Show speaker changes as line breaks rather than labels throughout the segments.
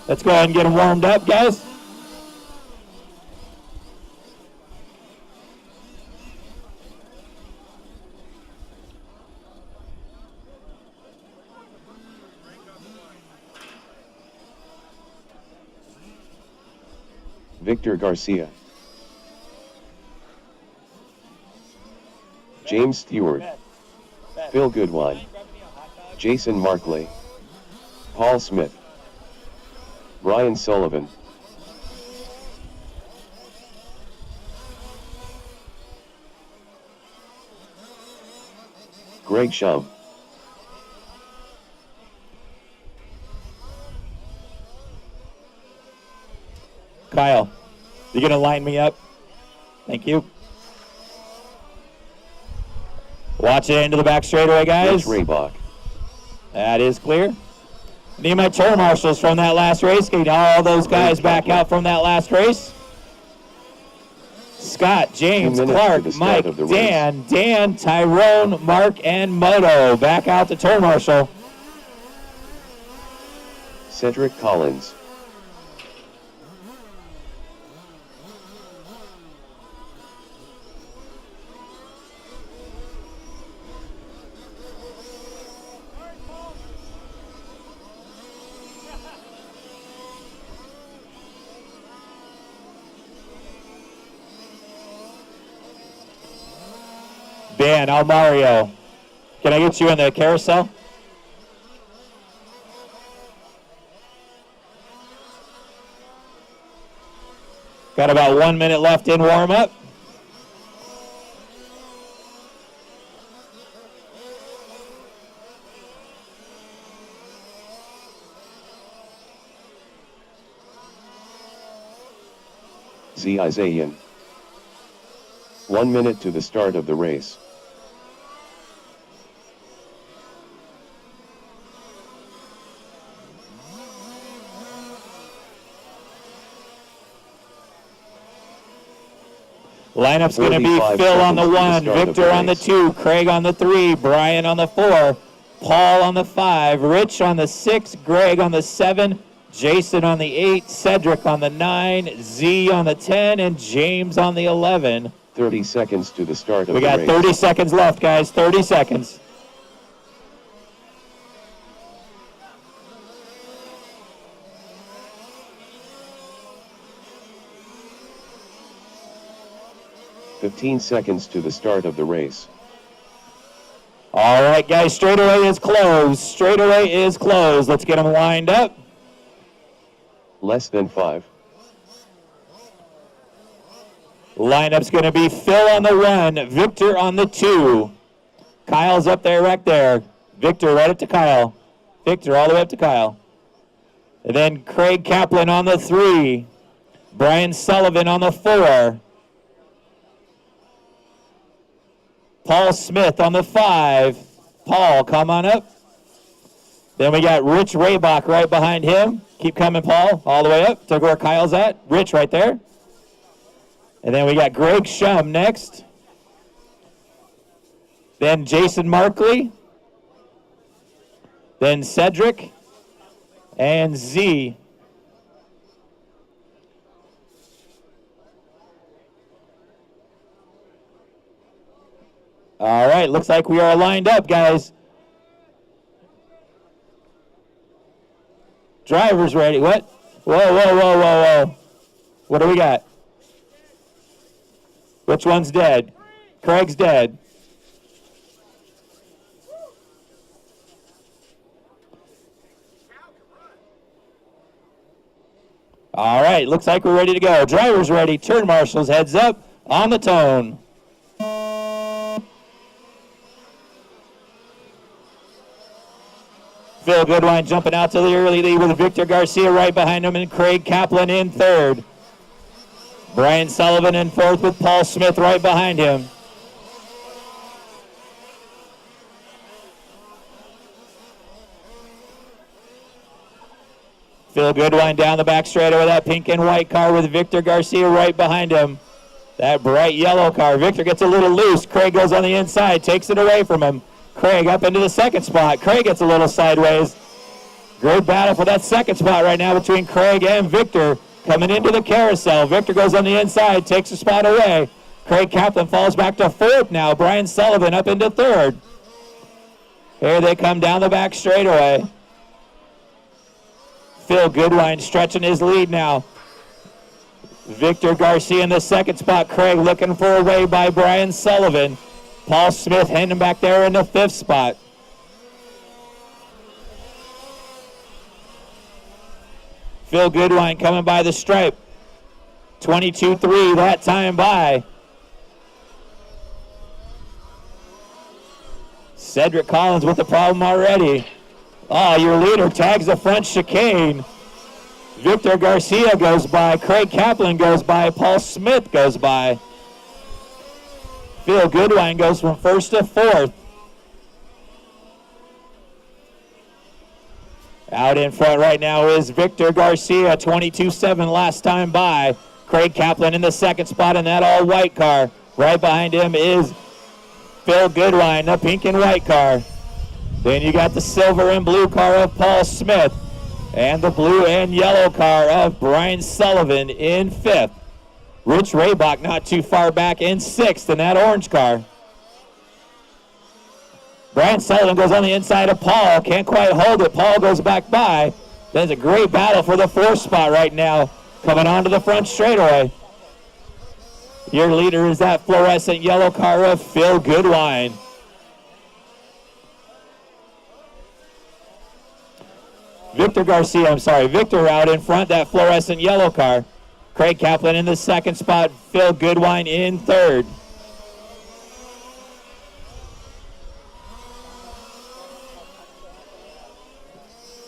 Let's go ahead and get them warmed up, guys.
Victor Garcia, James Stewart, Phil Goodwine, Jason Markley, Paul Smith, Brian Sullivan, Greg Shum,
Kyle, you gonna line me up? Thank you. Watch it into the back straightaway, guys.
Rich Raybach,
That is clear. Need my turn marshals from that last race. Get all those guys back out from that last race. Scott, James, Clark, Mike, Dan, Tyrone, Mark, and Moto back out to turn marshal.
Cedric Collins,
Dan, Almario, can I get you in the carousel? Got about 1 minute left in warm-up.
Z. Isaiah. 1 minute to the start of the race.
Lineup's going to be Phil on the 1, Victor on the 2, Craig on the 3, Brian on the 4, Paul on the 5, Rich on the 6, Greg on the 7, Jason on the 8, Cedric on the 9, Z on the 10, and James on the 11.
30 seconds to the start of the race.
We got 30 seconds left, guys. 30 seconds.
"15 seconds to the start of the race.
All right, guys, straightaway is closed. Straightaway is closed. Let's get them lined up.
Less than 5.
Lineup's going to be Phil on the 1, Victor on the 2. Kyle's up there, right there. Victor right up to Kyle. Victor all the way up to Kyle. And then Craig Kaplan on the 3. Brian Sullivan on the 4. Paul Smith on the 5. Paul, come on up. Then we got Rich Raybach right behind him. Keep coming, Paul, all the way up to where Kyle's at. Rich right there. And then we got Greg Shum next. Then Jason Markley. Then Cedric. And Z. All right, looks like we are lined up, guys. Driver's ready. What? Whoa, whoa, whoa, whoa, whoa. What do we got? Which one's dead? Craig's dead. All right, looks like we're ready to go. Driver's ready. Turn marshals, heads up, on the tone. Phil Goodwine jumping out to the early lead with Victor Garcia right behind him and Craig Kaplan in third. Brian Sullivan in fourth with Paul Smith right behind him. Phil Goodwine down the back straightaway with that pink and white car with Victor Garcia right behind him. That bright yellow car. Victor gets a little loose. Craig goes on the inside, takes it away from him. Craig up into the second spot. Craig gets a little sideways. Great battle for that second spot right now between Craig and Victor. Coming into the carousel. Victor goes on the inside, takes a spot away. Craig Kaplan falls back to fourth now. Brian Sullivan up into third. Here they come down the back straightaway. Phil Goodwine stretching his lead now. Victor Garcia in the second spot. Craig looking for a way by Brian Sullivan. Paul Smith handing back there in the fifth spot. Phil Goodwine coming by the stripe. 22-3 that time by. Cedric Collins with the problem already. Oh, your leader tags the front chicane. Victor Garcia goes by. Craig Kaplan goes by. Paul Smith goes by. Phil Goodwine goes from first to fourth. Out in front right now is Victor Garcia, 22-7 last time by. Craig Kaplan in the second spot in that all-white car. Right behind him is Phil Goodwine, the pink and white car. Then you got the silver and blue car of Paul Smith and the blue and yellow car of Brian Sullivan in fifth. Rich Raybach not too far back in sixth in that orange car. Brian Sullivan goes on the inside of Paul. Can't quite hold it. Paul goes back by. There's a great battle for the fourth spot right now. Coming onto the front straightaway. Your leader is that fluorescent yellow car of Phil Goodwine. Victor out in front, that fluorescent yellow car. Craig Kaplan in the second spot. Phil Goodwine in third.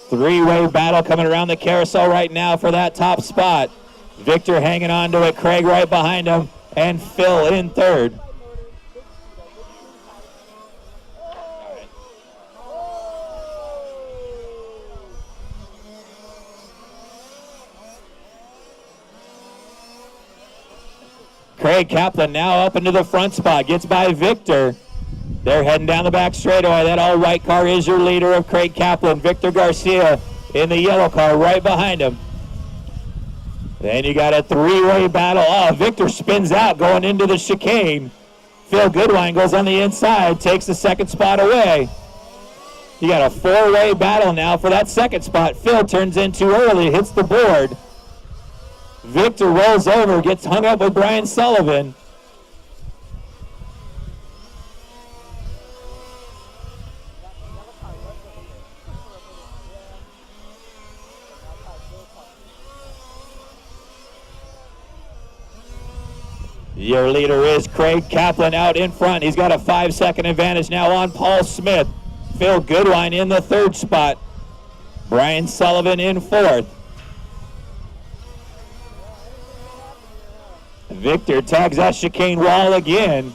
Three-way battle coming around the carousel right now for that top spot. Victor hanging on to it, Craig right behind him, and Phil in third. Craig Kaplan now up into the front spot, gets by Victor. They're heading down the back straightaway. That all-white car is your leader of Craig Kaplan. Victor Garcia in the yellow car right behind him. Then you got a three-way battle. Oh, Victor spins out going into the chicane. Phil Goodwine goes on the inside, takes the second spot away. You got a four-way battle now for that second spot. Phil turns in too early, hits the board. Victor rolls over, gets hung up with Brian Sullivan. Your leader is Craig Kaplan out in front. He's got a 5-second advantage now on Paul Smith. Phil Goodwine in the third spot. Brian Sullivan in fourth. Victor tags that chicane wall again.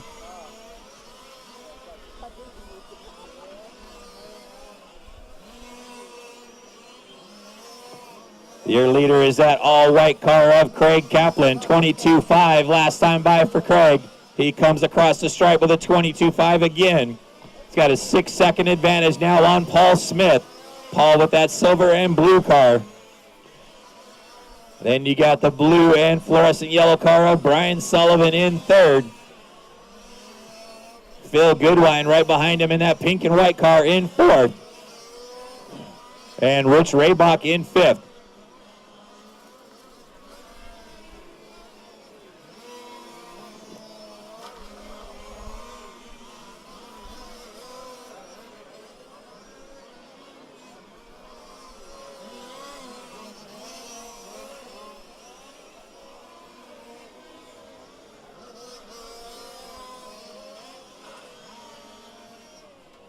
Your leader is that all-white car of Craig Kaplan, 22-5 last time by for Craig. He comes across the stripe with a 22-5 again. He's got a 6-second advantage now on Paul Smith. Paul with that silver and blue car. Then you got the blue and fluorescent yellow car of Brian Sullivan in third. Phil Goodwine right behind him in that pink and white car in fourth. And Rich Raybach in fifth.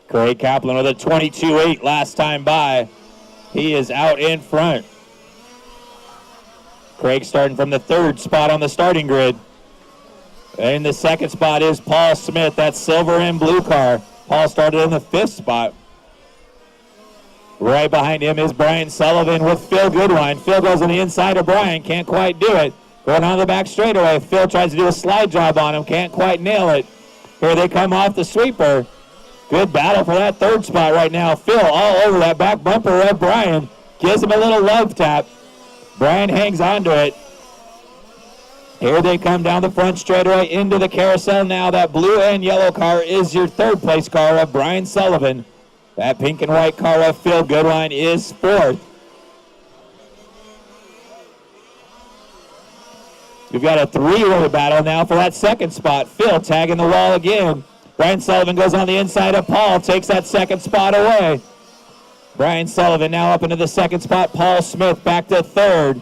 Craig Kaplan with a 22-8 last time by. He is out in front. Craig starting from the third spot on the starting grid. In the second spot is Paul Smith, that silver and blue car. Paul started in the fifth spot. Right behind him is Brian Sullivan with Phil Goodwine. Phil goes on the inside of Brian, can't quite do it. Going on the back straightaway. Phil tries to do a slide job on him, can't quite nail it. Here they come off the sweeper. Good battle for that third spot right now. Phil all over that back bumper of Brian. Gives him a little love tap. Brian hangs on to it. Here they come down the front straightaway into the carousel now. That blue and yellow car is your third place car of Brian Sullivan. That pink and white car of Phil Goodwine is fourth. We've got a three-way battle now for that second spot. Phil tagging the wall again. Brian Sullivan goes on the inside of Paul, takes that second spot away. Brian Sullivan now up into the second spot. Paul Smith back to third.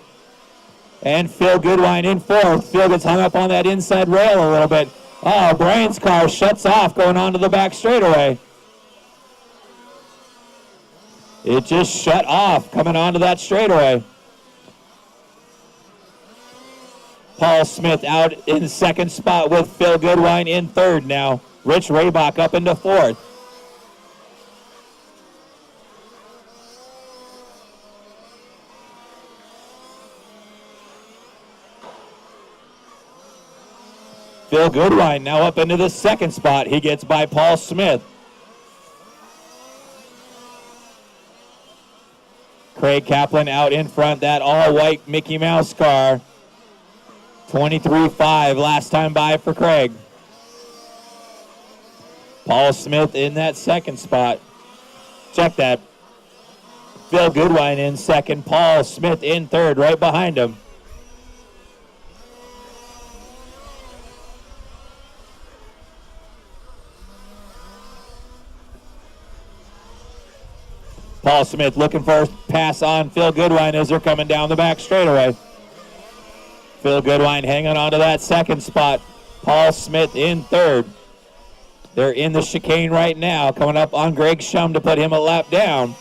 And Phil Goodwine in fourth. Phil gets hung up on that inside rail a little bit. Oh, Brian's car shuts off going onto the back straightaway. It just shut off coming onto that straightaway. Paul Smith out in second spot with Phil Goodwine in third now. Rich Raybach up into fourth. Phil Goodwine now up into the second spot. He gets by Paul Smith. Craig Kaplan out in front, that all-white Mickey Mouse car. 23.5 last time by for Craig. Paul Smith in that second spot. Check that. Phil Goodwine in second. Paul Smith in third, right behind him. Paul Smith looking for a pass on Phil Goodwine as they're coming down the back straightaway. Phil Goodwine hanging on to that second spot. Paul Smith in third. They're in the chicane right now, coming up on Greg Shum to put him a lap down.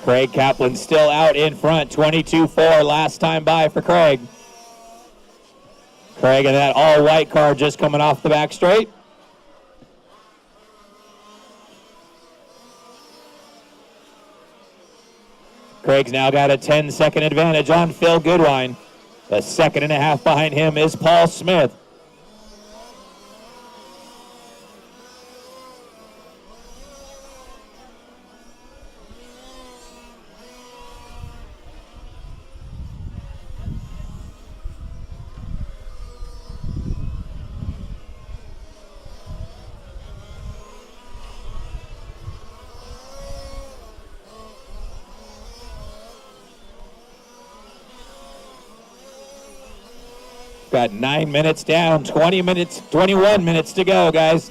Craig Kaplan still out in front, 22.4 last time by for Craig. Craig and that all-white car just coming off the back straight. Craig's now got a 10-second advantage on Phil Goodwine. A second and a half behind him is Paul Smith. Got 9 minutes down, 21 minutes to go, guys.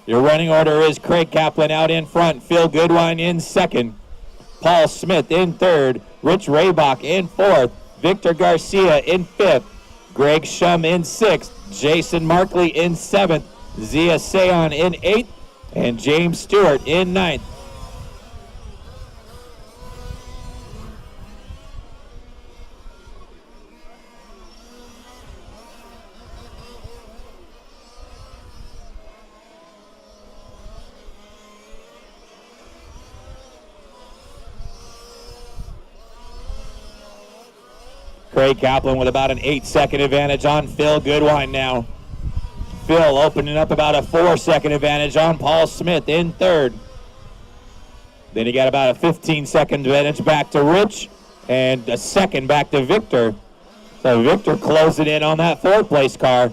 Your running order is Craig Kaplan out in front, Phil Goodwine in second, Paul Smith in third, Rich Raybach in fourth, Victor Garcia in fifth, Greg Shum in sixth, Jason Markley in seventh, Zia Seon in eighth, and James Stewart in ninth. Craig Kaplan with about an 8-second advantage on Phil Goodwine now. Phil opening up about a 4-second advantage on Paul Smith in third. Then he got about a 15-second advantage back to Rich and a second back to Victor. So Victor closing in on that fourth-place car.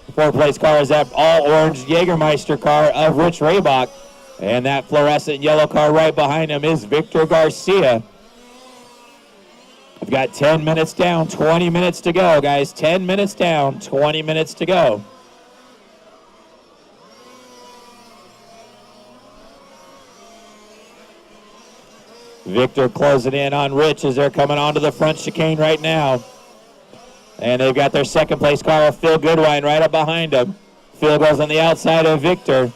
The fourth-place car is that all-orange Jägermeister car of Rich Raybach. And that fluorescent yellow car right behind him is Victor Garcia. We've got 10 minutes down, 20 minutes to go, guys. 10 minutes down, 20 minutes to go. Victor closing in on Rich as they're coming onto the front chicane right now. And they've got their second place car of Phil Goodwine right up behind him. Phil goes on the outside of Victor.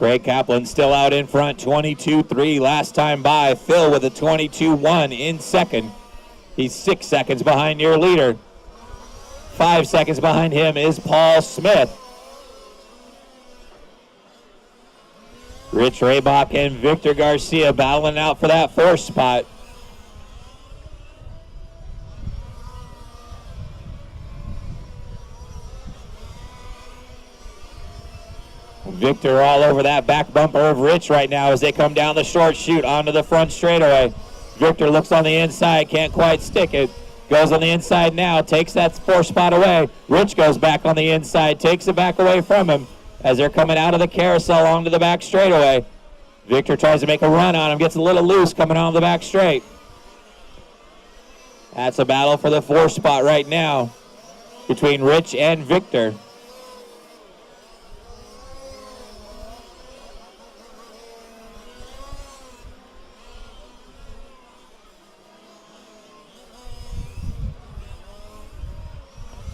Craig Kaplan still out in front, 22-3 last time by. Phil with a 22-1 in second. He's 6 seconds behind your leader. 5 seconds behind him is Paul Smith. Rich Raybach and Victor Garcia battling out for that 4th spot. Victor all over that back bumper of Rich right now as they come down the short chute onto the front straightaway. Victor looks on the inside, can't quite stick it. Goes on the inside now, takes that 4th spot away. Rich goes back on the inside, takes it back away from him as they're coming out of the carousel onto the back straightaway. Victor tries to make a run on him, gets a little loose coming on the back straight. That's a battle for the 4th spot right now between Rich and Victor.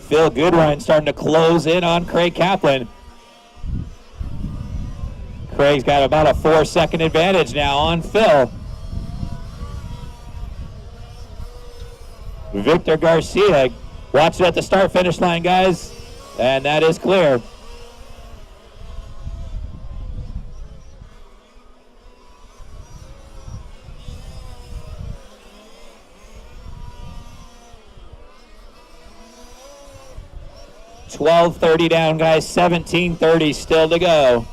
Phil Goodwine starting to close in on Craig Kaplan. Craig's got about a 4-second advantage now on Phil. Victor Garcia, watch it at the start-finish line, guys, and that is clear. $12:30 down, guys, 17:30 still to go.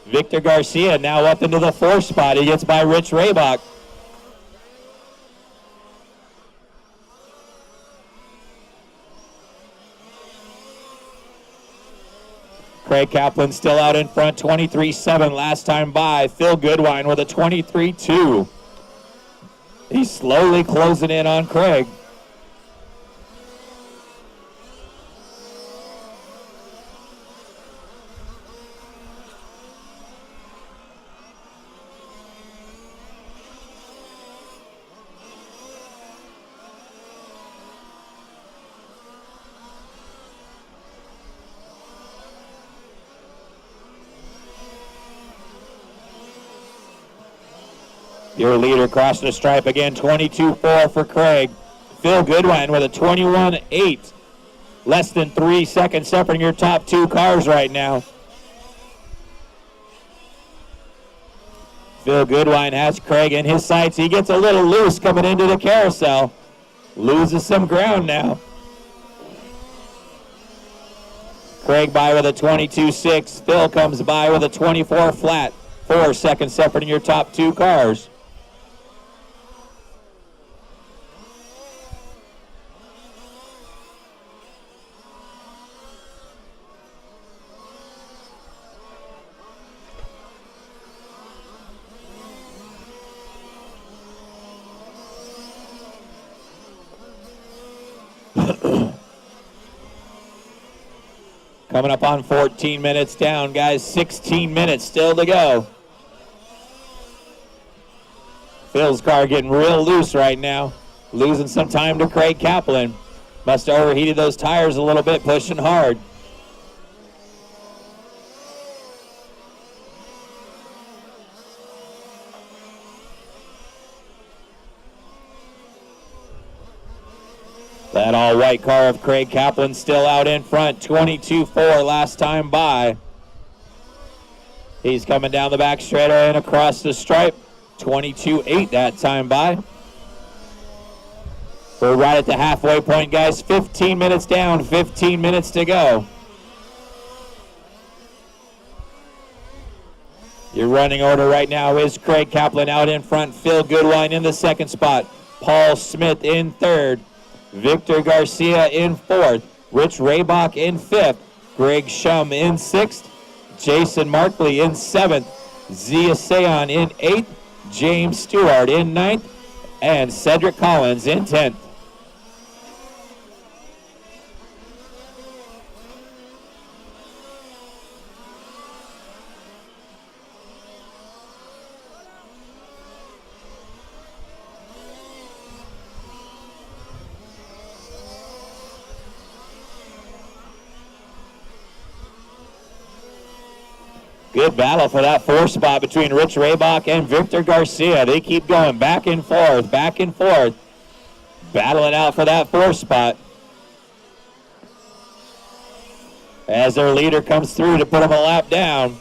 Victor Garcia now up into the 4th spot. He gets by Rich Raybach. Craig Kaplan still out in front, 23-7 last time by. Phil Goodwine with a 23-2. He's slowly closing in on Craig. Your leader crossing the stripe again, 22-4 for Craig. Phil Goodwine with a 21-8. Less than 3 seconds separating your top 2 cars right now. Phil Goodwine has Craig in his sights. He gets a little loose coming into the carousel. Loses some ground now. Craig by with a 22-6. Phil comes by with a 24 flat. 4 seconds separating your top 2 cars. Coming up on 14 minutes down, guys. 16 minutes still to go. Phil's car getting real loose right now. Losing some time to Craig Kaplan. Must have overheated those tires a little bit, pushing hard. That all-white car of Craig Kaplan still out in front, 22-4 last time by. He's coming down the back straightaway and across the stripe, 22-8 that time by. We're right at the halfway point, guys. 15 minutes down, 15 minutes to go. Your running order right now is Craig Kaplan out in front, Phil Goodwine in the 2nd spot, Paul Smith in 3rd. Victor Garcia in 4th, Rich Raybach in 5th, Greg Shum in 6th, Jason Markley in 7th, Zia Seon in 8th, James Stewart in 9th, and Cedric Collins in 10th. Good battle for that 4 spot between Rich Raybach and Victor Garcia. They keep going back and forth, battling out for that 4 spot. As their leader comes through to put them a lap down.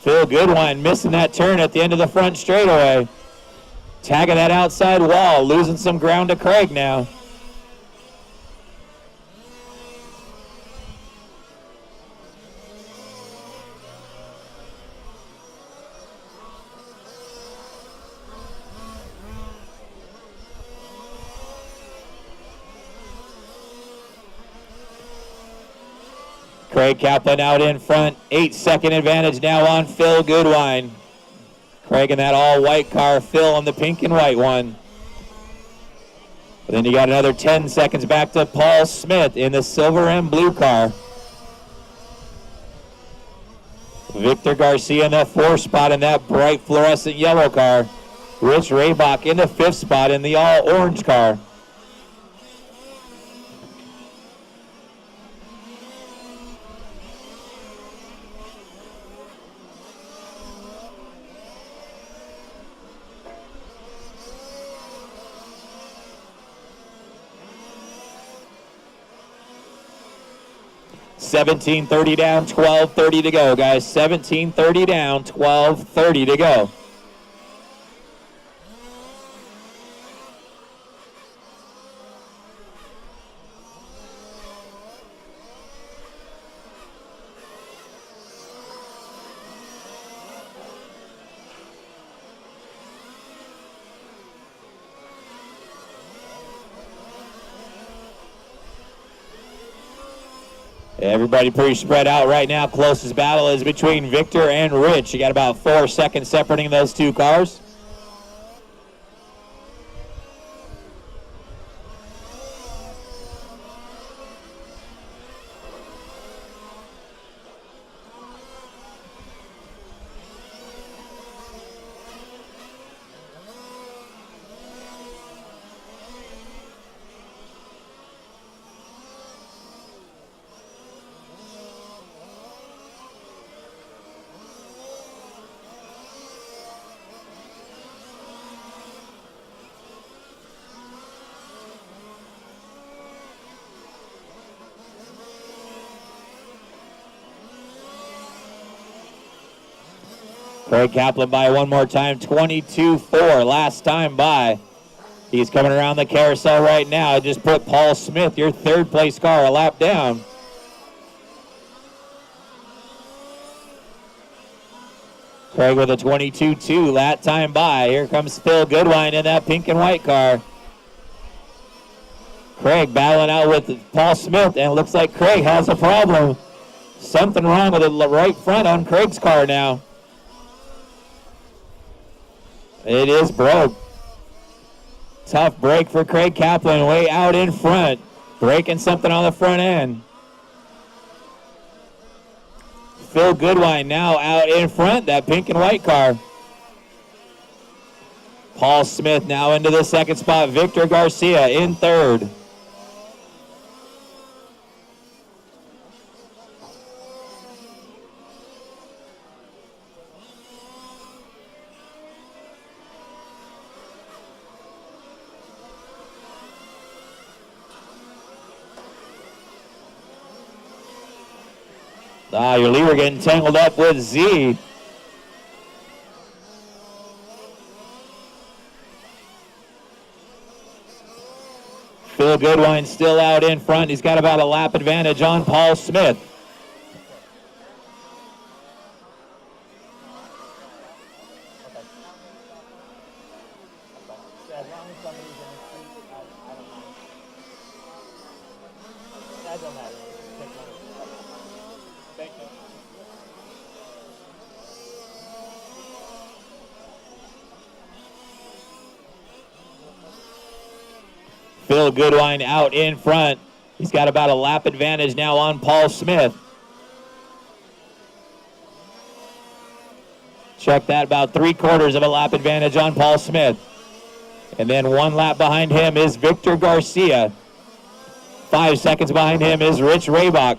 Phil Goodwine missing that turn at the end of the front straightaway. Tagging that outside wall, losing some ground to Craig now. Craig Kaplan out in front. 8-second advantage now on Phil Goodwine. Craig in that all-white car. Phil on the pink and white one. But then you got another 10 seconds back to Paul Smith in the silver and blue car. Victor Garcia in the 4th spot in that bright fluorescent yellow car. Rich Raybach in the 5th spot in the all-orange car. $17.30 down, $12.30 to go, guys. $17.30 down, $12.30 to go. Everybody pretty spread out right now. Closest battle is between Victor and Rich. You got about 4 seconds separating those 2 cars. Craig Kaplan by one more time, 22-4 last time by. He's coming around the carousel right now. Just put Paul Smith, your 3rd place car, a lap down. Craig with a 22-2 that time by. Here comes Phil Goodwine in that pink and white car. Craig battling out with Paul Smith, and it looks like Craig has a problem. Something wrong with the right front on Craig's car now. It is broke. Tough break for Craig Kaplan way out in front. Breaking something on the front end. Phil Goodwine now out in front, that pink and white car. Paul Smith now into the 2nd spot. Victor Garcia in 3rd. Your leader getting tangled up with Z. Phil Goodwine still out in front. He's got about a lap advantage on Paul Smith. Phil Goodwine out in front. He's got about a lap advantage now on Paul Smith. Check that, about 3/4 of a lap advantage on Paul Smith. And then 1 lap behind him is Victor Garcia. 5 seconds behind him is Rich Raybach.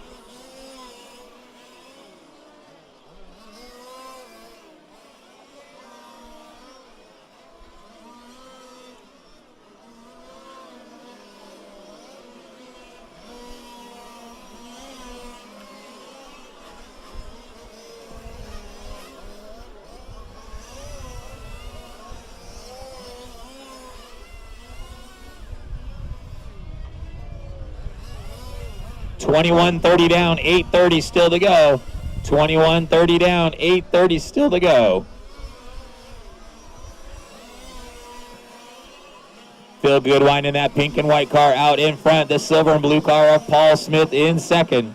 $21.30 down, 8:30 still to go. $21.30 down, 8:30 still to go. Phil Goodwine in that pink and white car out in front. The silver and blue car of Paul Smith in second.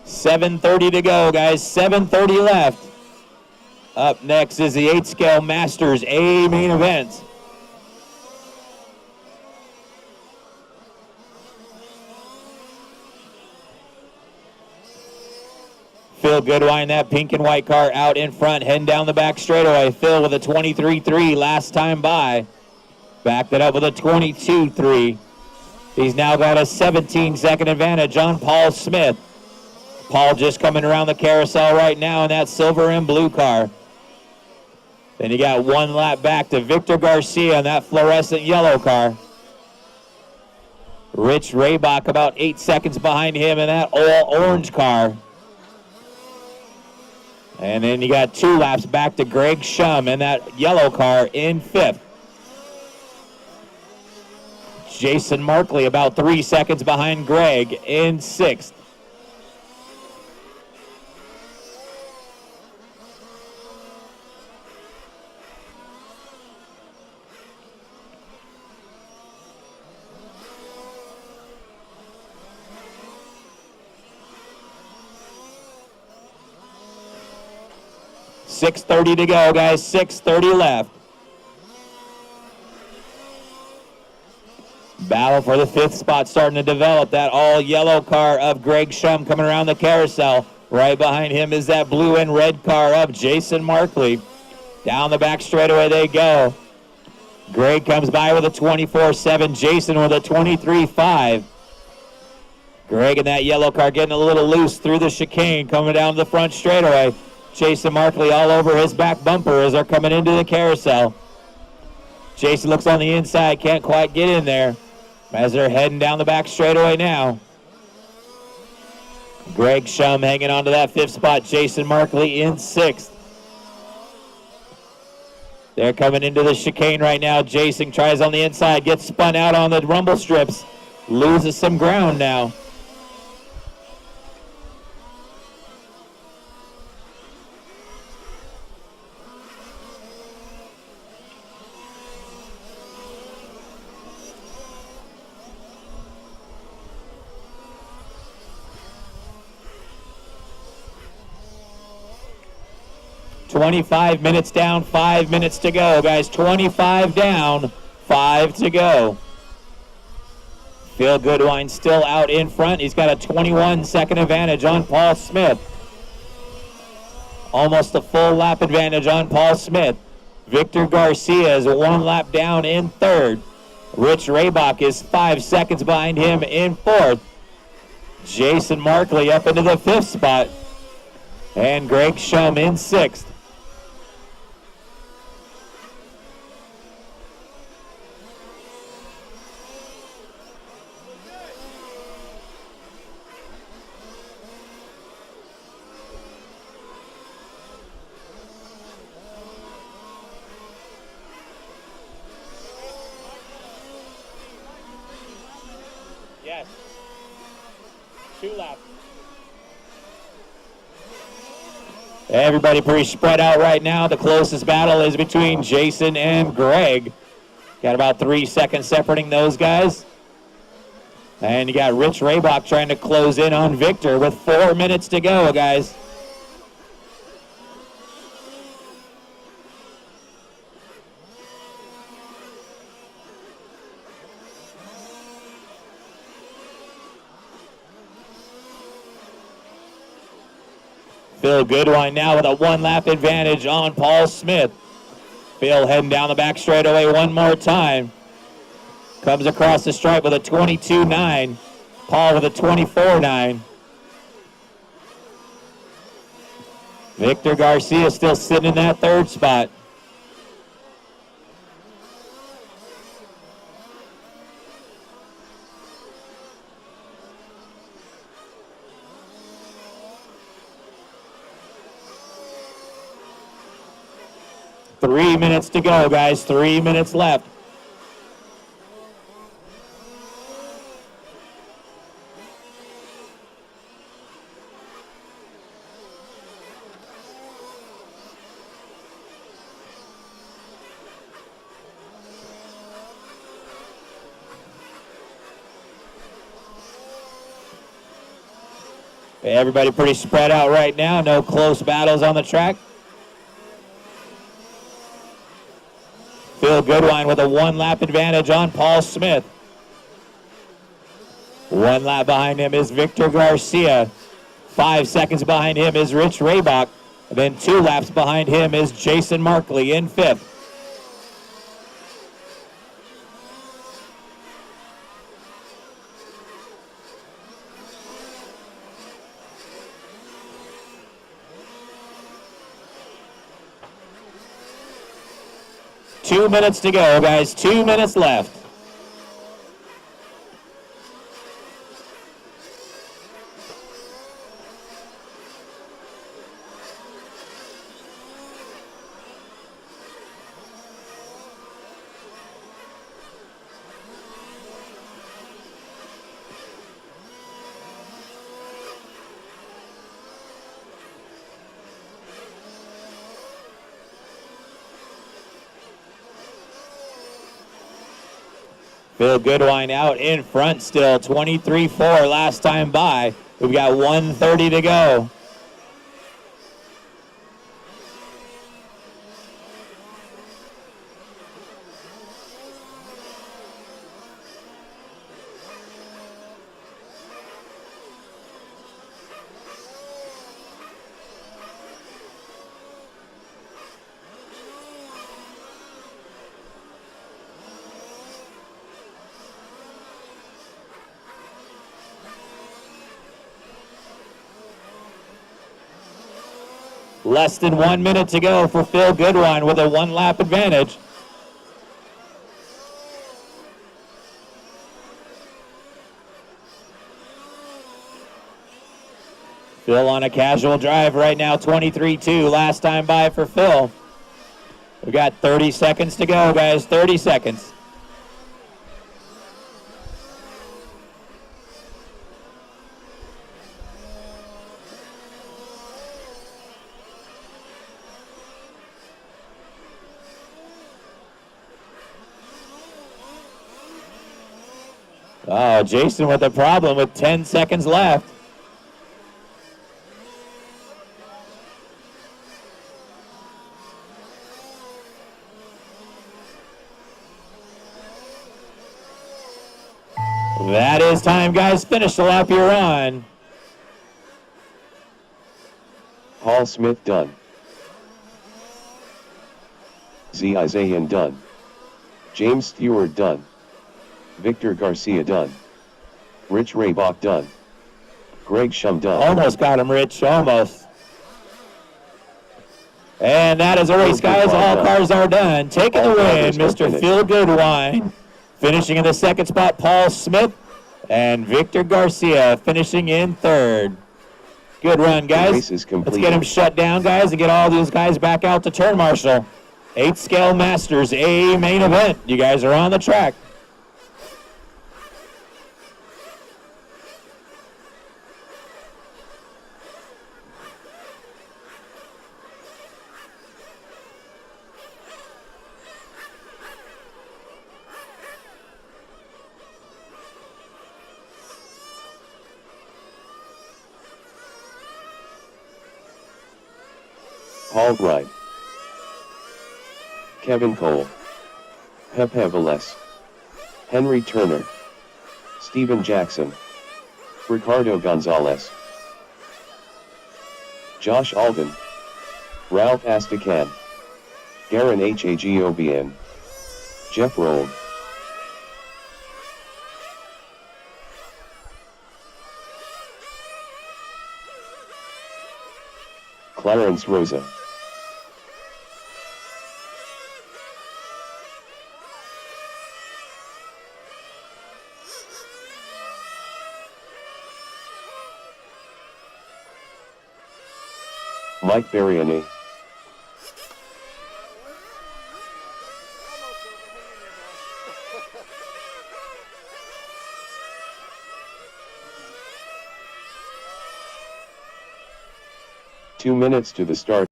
$7:30 to go, guys. 7:30 left. Up next is the 8-scale Masters A main event. Phil Goodwine, that pink and white car out in front, heading down the back straightaway. Phil with a 23.3 last time by. Backed it up with a 22.3. He's now got a 17-second advantage on Paul Smith. Paul just coming around the carousel right now in that silver and blue car. Then you got 1 lap back to Victor Garcia in that fluorescent yellow car. Rich Raybach about 8 seconds behind him in that all orange car. And then you got 2 laps back to Greg Shum in that yellow car in 5th. Jason Markley about 3 seconds behind Greg in 6th. $6:30 to go, guys. 6:30 left. Battle for the 5th spot starting to develop. That all-yellow car of Greg Shum coming around the carousel. Right behind him is that blue and red car of Jason Markley. Down the back straightaway they go. Greg comes by with a 24.7. Jason with a 23.5. Greg in that yellow car getting a little loose through the chicane, coming down the front straightaway. Jason Markley all over his back bumper as they're coming into the carousel. Jason looks on the inside, can't quite get in there as they're heading down the back straightaway now. Greg Shum hanging on to that 5th spot. Jason Markley in 6th. They're coming into the chicane right now. Jason tries on the inside, gets spun out on the rumble strips, loses some ground now. $25 minutes down, 5 minutes to go, guys. 25 down, 5 to go. Phil Goodwine still out in front. He's got a 21-second advantage on Paul Smith. Almost a full lap advantage on Paul Smith. Victor Garcia is 1 lap down in 3rd. Rich Raybach is 5 seconds behind him in 4th. Jason Markley up into the 5th spot. And Greg Shum in 6th. Yes. 2 laps. Everybody pretty spread out right now. The closest battle is between Jason and Greg. Got about 3 seconds separating those guys. And you got Rich Raybach trying to close in on Victor with 4 minutes to go, guys. Phil Goodwine now with a 1-lap advantage on Paul Smith. Phil heading down the back straightaway one more time. Comes across the stripe with a 22.9. Paul with a 24.9. Victor Garcia still sitting in that 3rd spot. Three minutes to go, guys. 3 minutes left. Everybody pretty spread out right now. No close battles on the track. Phil Goodwine with a 1-lap advantage on Paul Smith. 1 lap behind him is Victor Garcia. 5 seconds behind him is Rich Raybach. And then 2 laps behind him is Jason Markley in 5th. Two minutes to go, guys. 2 minutes left. Phil Goodwine out in front still, 23-4 last time by. We've got 1:30 to go. Less than 1 minute to go for Phil Goodwine with a 1-lap advantage. Phil on a casual drive right now, 23-2 last time by for Phil. We've got 30 seconds to go, guys, 30 seconds. Oh, Jason with a problem with 10 seconds left. That is time, guys. Finish the lap you're on.
Paul Smith done. Z. Isaiah done. James Stewart done. Victor Garcia done. Rich Raybach done. Greg Shum done.
Almost got him, Rich. Almost. And that is a race, guys. All cars are done. Taking the win, Mr. Phil Goodwine. Finishing in the 2nd spot, Paul Smith. And Victor Garcia finishing in 3rd. Good run, guys.
Race is complete.
Let's get him shut down, guys, and get all these guys back out to turn marshal. 8 Scale Masters A main event. You guys are on the track.
Paul Wright, Kevin Cole, Pepe Velez, Henry Turner, Steven Jackson, Ricardo Gonzalez, Josh Alden, Ralph Astacan, Garen Hagobian, Jeff Rold, Clarence Rosa, Mike Bariani, Two minutes to the start.